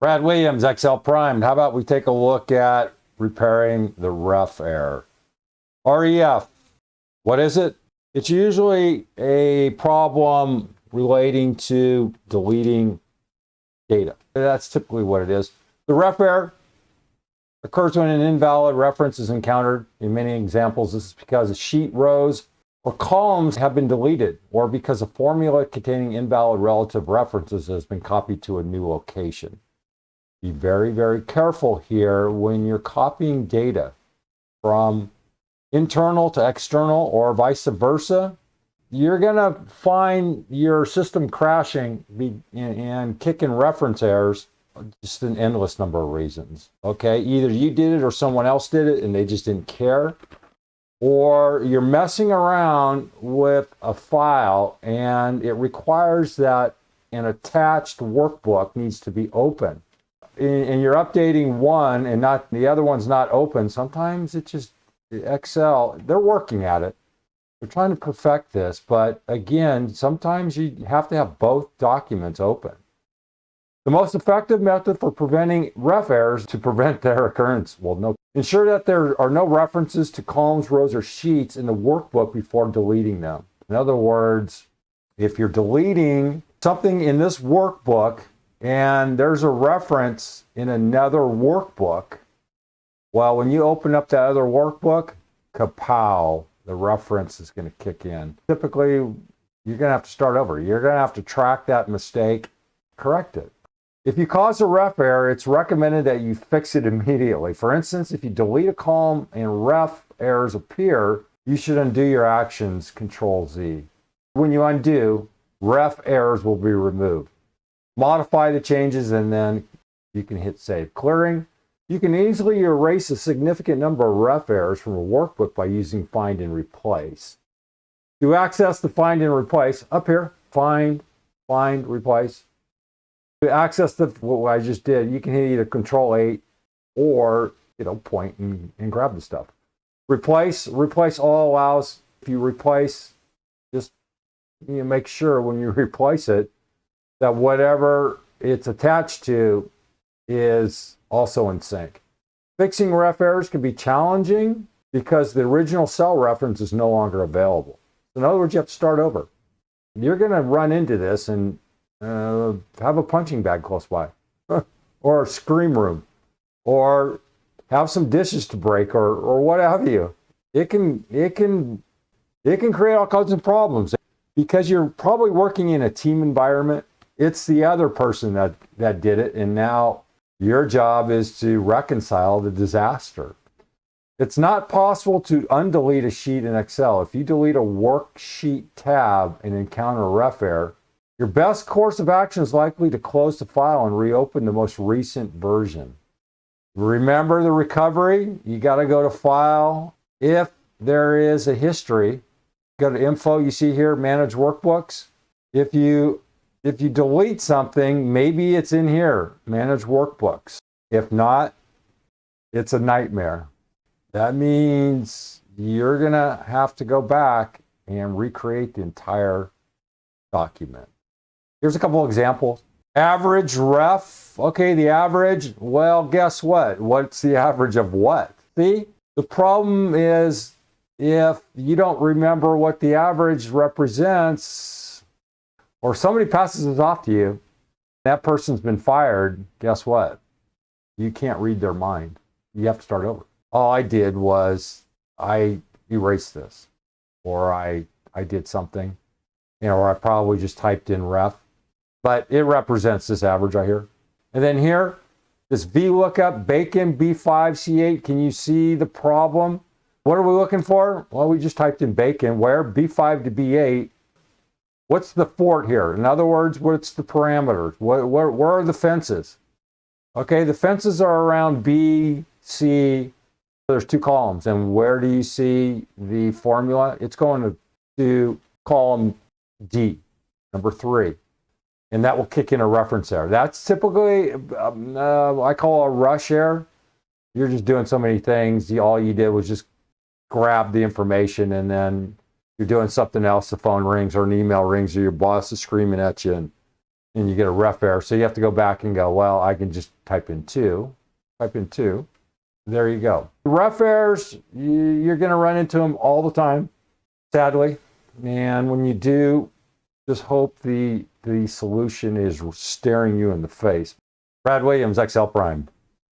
Brad Williams, Excel Primed. How about we take a look at repairing the ref error? REF, what is it? It's usually a problem relating to deleting data. That's typically what it is. The ref error occurs when an invalid reference is encountered. In many examples, this is because a sheet, rows, or columns have been deleted, or because a formula containing invalid relative references has been copied to a new location. Be very, very careful here when you're copying data from internal to external or vice versa. You're going to find your system crashing and kicking reference errors just an endless number of reasons. Okay, either you did it or someone else did it and they just didn't care, or you're messing around with a file and it requires that an attached workbook needs to be open. And you're updating one and not the other one's not open. Sometimes it just, Excel, they're working at it. They're trying to perfect this, but again, sometimes you have to have both documents open. The most effective method for preventing ref errors to prevent their occurrence, ensure that there are no references to columns, rows, or sheets in the workbook before deleting them. In other words, if you're deleting something in this workbook and there's a reference in another workbook, well, when you open up that other workbook, kapow, the reference is going to kick in. Typically, you're going to have to start over. You're going to have to track that mistake, correct it. If you cause a ref error, it's recommended that you fix it immediately. For instance, if you delete a column and ref errors appear, you should undo your actions, Control-Z. When you undo, ref errors will be removed. Modify the changes and then you can hit save. Clearing. You can easily erase a significant number of ref errors from a workbook by using find and replace. To access the find and replace, up here, find, replace. To access what I just did, you can hit either Control-8 or point and grab the stuff. Replace all allows. If you replace, just make sure when you replace it that whatever it's attached to is also in sync. Fixing ref errors can be challenging because the original cell reference is no longer available. In other words, you have to start over. You're going to run into this and have a punching bag close by, or a scream room, or have some dishes to break, or what have you. It can create all kinds of problems because you're probably working in a team environment. It's the other person that did it, and now your job is to reconcile the disaster. It's not possible to undelete a sheet in Excel. If you delete a worksheet tab and encounter a ref error, your best course of action is likely to close the file and reopen the most recent version. Remember the recovery? You got to go to File. If there is a history, go to Info. You see here, Manage Workbooks. If you delete something, maybe it's in here, Manage Workbooks. If not, it's a nightmare. That means you're going to have to go back and recreate the entire document. Here's a couple examples. Average ref. Okay, the average. Well, guess what? What's the average of what? See? The problem is if you don't remember what the average represents, or somebody passes this off to you, that person's been fired, guess what? You can't read their mind. You have to start over. All I did was I erased this, or I did something, or I probably just typed in ref. But it represents this average right here. And then here, this VLOOKUP, bacon, B5, C8. Can you see the problem? What are we looking for? Well, we just typed in bacon. Where? B5 to B8. What's the fort here? In other words, what's the parameters? Where are the fences? Okay, the fences are around B, C. There's two columns. And where do you see the formula? It's going to column D, number 3. And that will kick in a reference error. That's typically, I call a rush error. You're just doing so many things. All you did was just grab the information and then you're doing something else. The phone rings or an email rings or your boss is screaming at you. And and you get a ref error. So you have to go back and go, well, I can just type in 2. Type in 2. There you go. Ref errors, you're going to run into them all the time, sadly. And when you do, just hope the solution is staring you in the face. Brad Williams, Excel Prime.